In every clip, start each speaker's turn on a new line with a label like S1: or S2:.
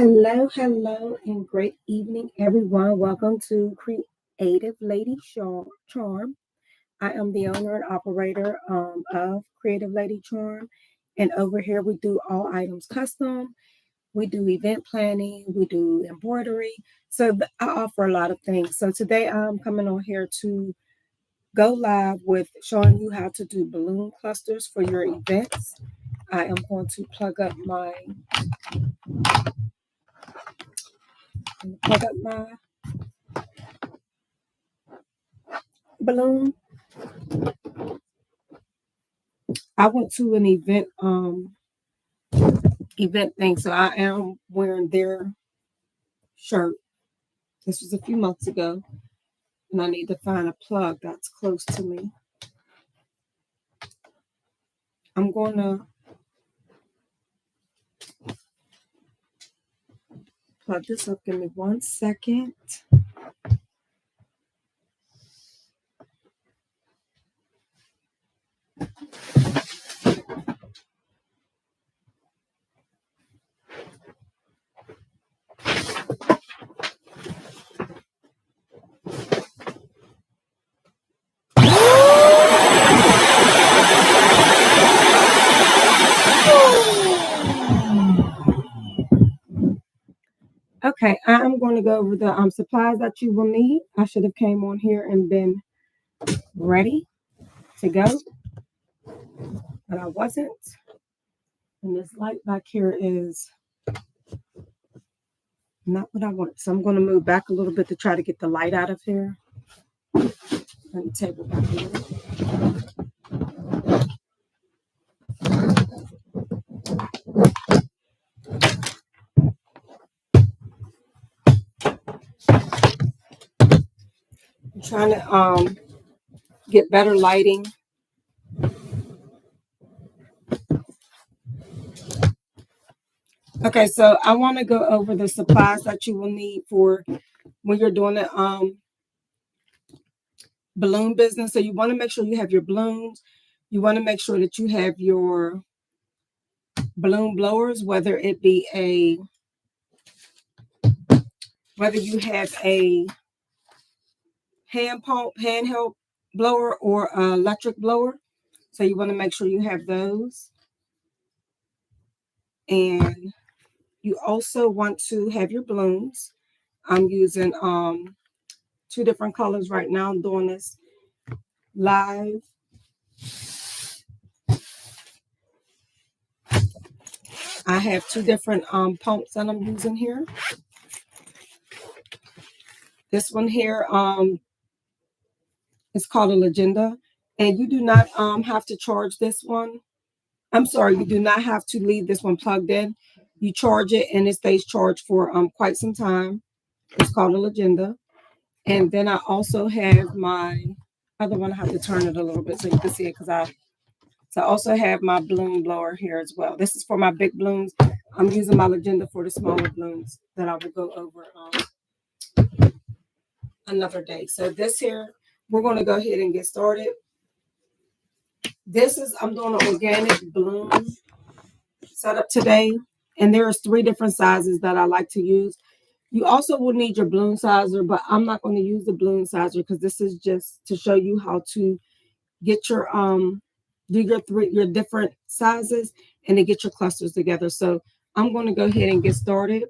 S1: Hello, and great evening, everyone. Welcome to Creative Lady Charm. I am the owner and operator of Creative Lady Charm, and over here we do all items custom. We do event planning, we do embroidery. I offer a lot of things. So today I'm coming on here to go live with showing you how to do balloon clusters for your events. I am going to plug up my balloon. I went to an event thing, so I am wearing their shirt. This was a few months ago, and I need to find a plug that's close to me. I'm going to plug this up. Give me 1 second. Okay, I'm going to go over the supplies that you will need. I should have came on here and been ready to go, but I wasn't. And this light back here is not what I want. So I'm going to move back a little bit to try to get the light out of here. Let me table back a little. I'm trying to get better lighting. Okay, so I want to go over the supplies that you will need for when you're doing the balloon business. So you want to make sure you have your balloons. You want to make sure that you have your balloon blowers, whether you have a handheld blower or an electric blower. So you want to make sure you have those. And you also want to have your balloons. I'm using 2 different colors right now. I'm doing this live. I have 2 different pumps that I'm using here. This one here is called a Legenda, and you do not have to charge this one. I'm sorry, you do not have to leave this one plugged in. You charge it and it stays charged for quite some time. It's called a Legenda. And then I also have my other one. I have to turn it a little bit so you can see it I also have my balloon blower here as well. This is for my big balloons. I'm using my Legenda for the smaller balloons that I will go over another day. So this here, we're going to go ahead and get started. I'm doing an organic balloon setup today, and there's 3 different sizes that I like to use. You also will need your balloon sizer, but I'm not going to use the balloon sizer because this is just to show you how to get your do your different sizes and to get your clusters together. So I'm going to go ahead and get started.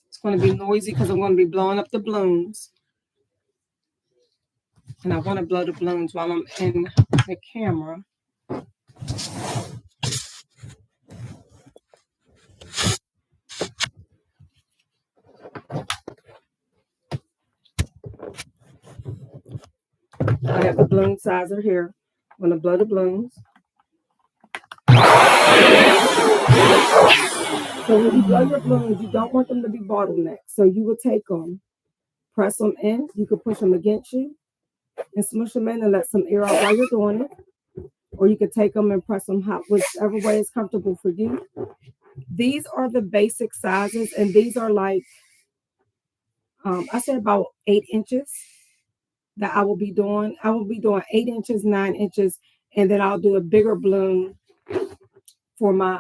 S1: It's going to be noisy because I'm going to be blowing up the balloons. And I want to blow the balloons while I'm in the camera. I have the balloon sizer here. I'm going to blow the balloons. So when you blow your balloons, you don't want them to be bottlenecked. So you will take them, press them in. You can push them against you and smush them in and let some air out while you're doing it. Or you could take them and press them hot, whichever way is comfortable for you. These are the basic sizes, and these are like, I say about 8 inches that I will be doing. I will be doing 8 inches, 9 inches, and then I'll do a bigger balloon for my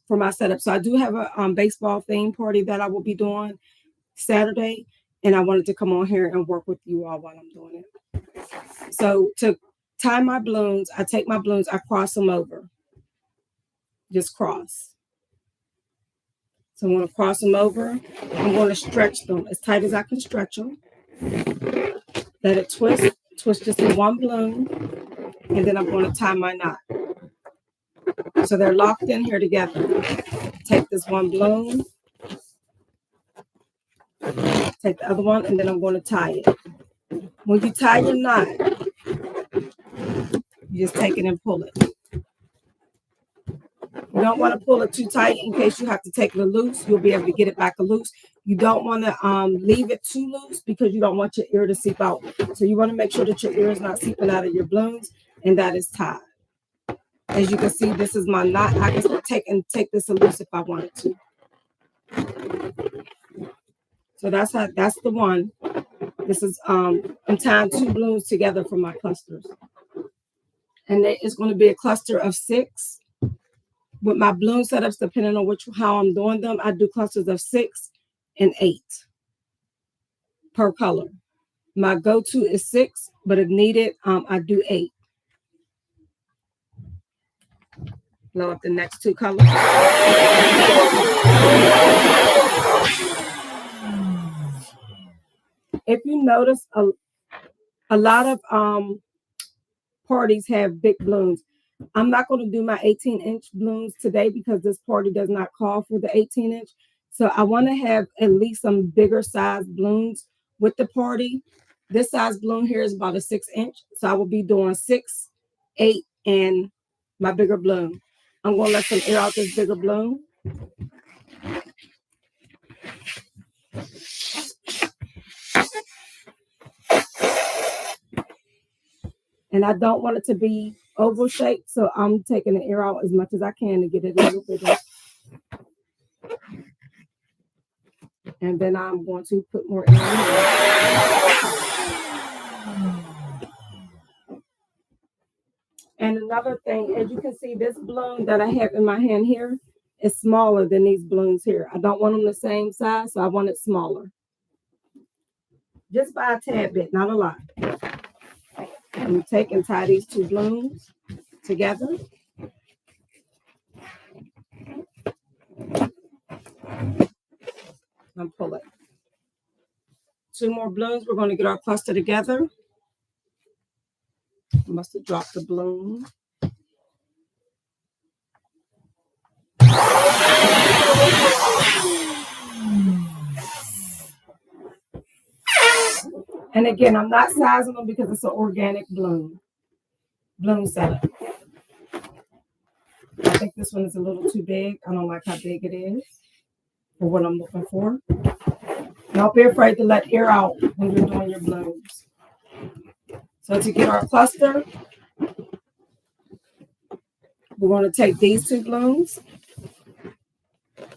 S1: for my setup. So I do have a baseball theme party that I will be doing Saturday, and I wanted to come on here and work with you all while I'm doing it. So to tie my balloons, I take my balloons, I cross them over. Just cross. So I'm going to cross them over. I'm going to stretch them as tight as I can stretch them. Let it twist. Twist just in one balloon. And then I'm going to tie my knot. So they're locked in here together. Take this one balloon. Take the other one. And then I'm going to tie it. When you tie your knot, you just take it and pull it. You don't want to pull it too tight in case you have to take it loose. You'll be able to get it back loose. You don't want to leave it too loose because you don't want your ear to seep out. So you want to make sure that your ear is not seeping out of your balloons and that is tied. As you can see, this is my knot. I can take this loose if I wanted to. So that's the one. This is I'm tying 2 balloons together for my clusters. And it's going to be a cluster of 6. With my balloon setups, depending on how I'm doing them, I do clusters of 6 and 8 per color. My go-to is 6, but if needed, I do 8. Blow up the next 2 colors. If you notice, a lot of parties have big balloons. I'm not going to do my 18-inch balloons today because this party does not call for the 18-inch. So I want to have at least some bigger size balloons with the party. This size balloon here is about a 6-inch. So I will be doing 6, 8, and my bigger balloon. I'm going to let some air out this bigger balloon. And I don't want it to be oval shaped, so I'm taking the air out as much as I can to get it a little bigger. And then I'm going to put more air in here. And another thing, as you can see, this balloon that I have in my hand here is smaller than these balloons here. I don't want them the same size, so I want it smaller. Just by a tad bit, not a lot. I'm take and tie these 2 balloons together. And pull it. 2 more balloons. We're going to get our cluster together. I must have dropped the balloon. And again, I'm not sizing them because it's an organic balloon setup. I think this one is a little too big. I don't like how big it is for what I'm looking for. Don't be afraid to let air out when you're doing your balloons. So to get our cluster, we're going to take these 2 balloons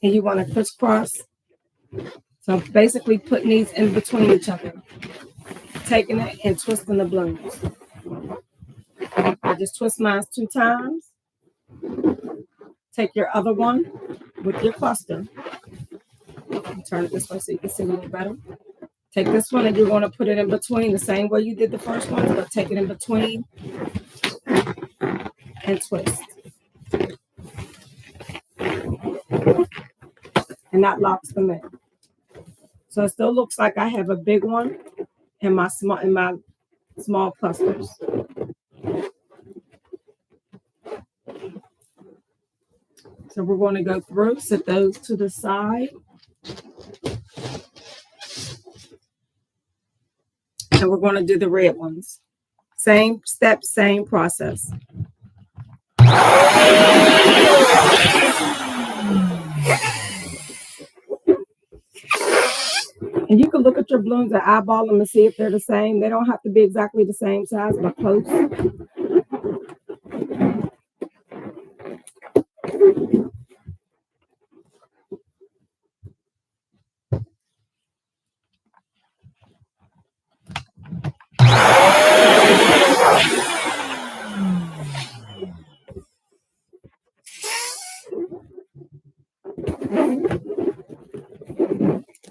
S1: and you want to crisscross. So I'm basically putting these in between each other, taking it and twisting the balloons. I just twist mine 2 times. Take your other one with your cluster. Turn it this way so you can see a little better. Take this one and you're going to put it in between the same way you did the first one, but take it in between and twist. And that locks them in. So it still looks like I have a big one in my small clusters. So we're going to go through, set those to the side. And we're going to do the red ones. Same step, same process. And you can look at your balloons and eyeball them and see if they're the same. They don't have to be exactly the same size, but close.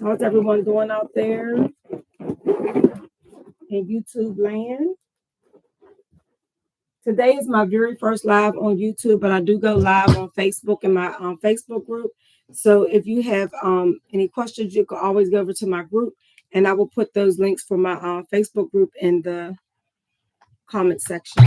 S1: How's everyone doing out there in YouTube land? Today is my very first live on YouTube, but I do go live on Facebook in my Facebook group. So if you have any questions, you can always go over to my group, and I will put those links for my Facebook group in the comment section.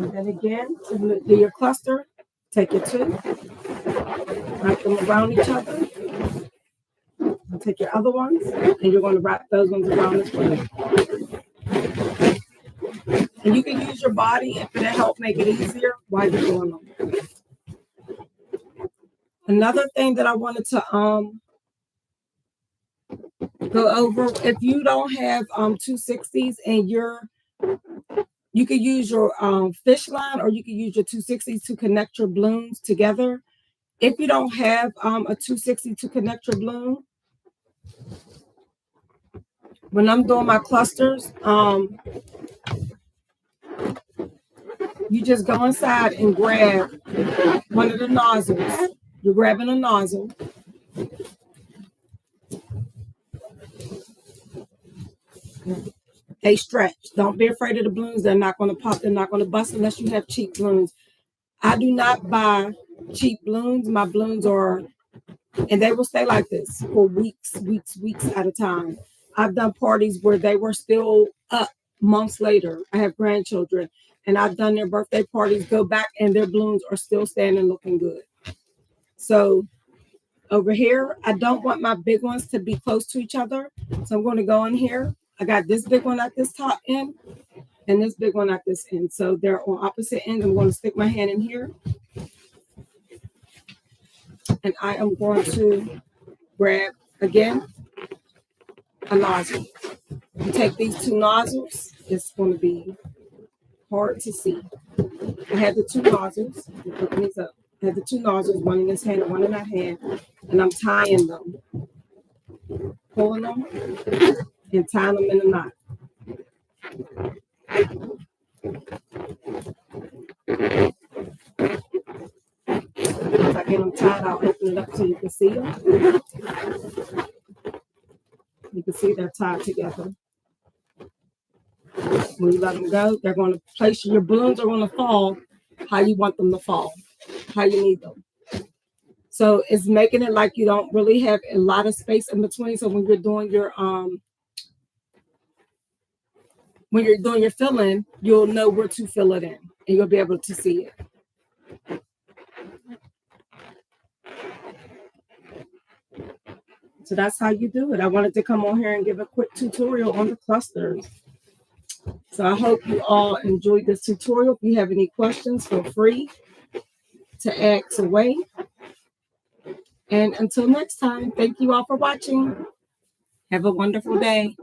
S1: And then again, to do your cluster, take your two, wrap them around each other. And take your other ones, and you're going to wrap those ones around as well. And you can use your body if it'll help make it easier while you're doing them. Another thing that I wanted to go over, if you don't have 260s and you could use your fish line, or you could use your 260s to connect your balloons together. If you don't have a 260 to connect your balloon, when I'm doing my clusters, you just go inside and grab one of the nozzles. You're grabbing a nozzle. They stretch. Don't be afraid of the balloons. They're not going to pop. They're not going to bust unless you have cheap balloons. I do not buy cheap balloons. My balloons are, and they will stay like this for weeks at a time. I've done parties where they were still up months later. I have grandchildren, and I've done their birthday parties, go back, and their balloons are still standing looking good. So over here, I don't want my big ones to be close to each other. So I'm going to go in here. I got this big one at this top end and this big one at this end. So they're on opposite ends. I'm going to stick my hand in here. And I am going to grab, again, a nozzle. You take these two nozzles. It's going to be hard to see. I had the two nozzles. I'm putting these up. I had the two nozzles, one in this hand and one in that hand. And I'm tying them. Pulling them and tying them in a knot. If I get them tied, I'll open it up so you can see them. You can see they're tied together. When you let them go, they're going to place your balloons are going to fall how you want them to fall, how you need them. So it's making it like you don't really have a lot of space in between. So when you're doing your filling, you'll know where to fill it in, and you'll be able to see it. So that's how you do it. I wanted to come on here and give a quick tutorial on the clusters. So I hope you all enjoyed this tutorial. If you have any questions, feel free to ask away. And until next time, thank you all for watching. Have a wonderful day.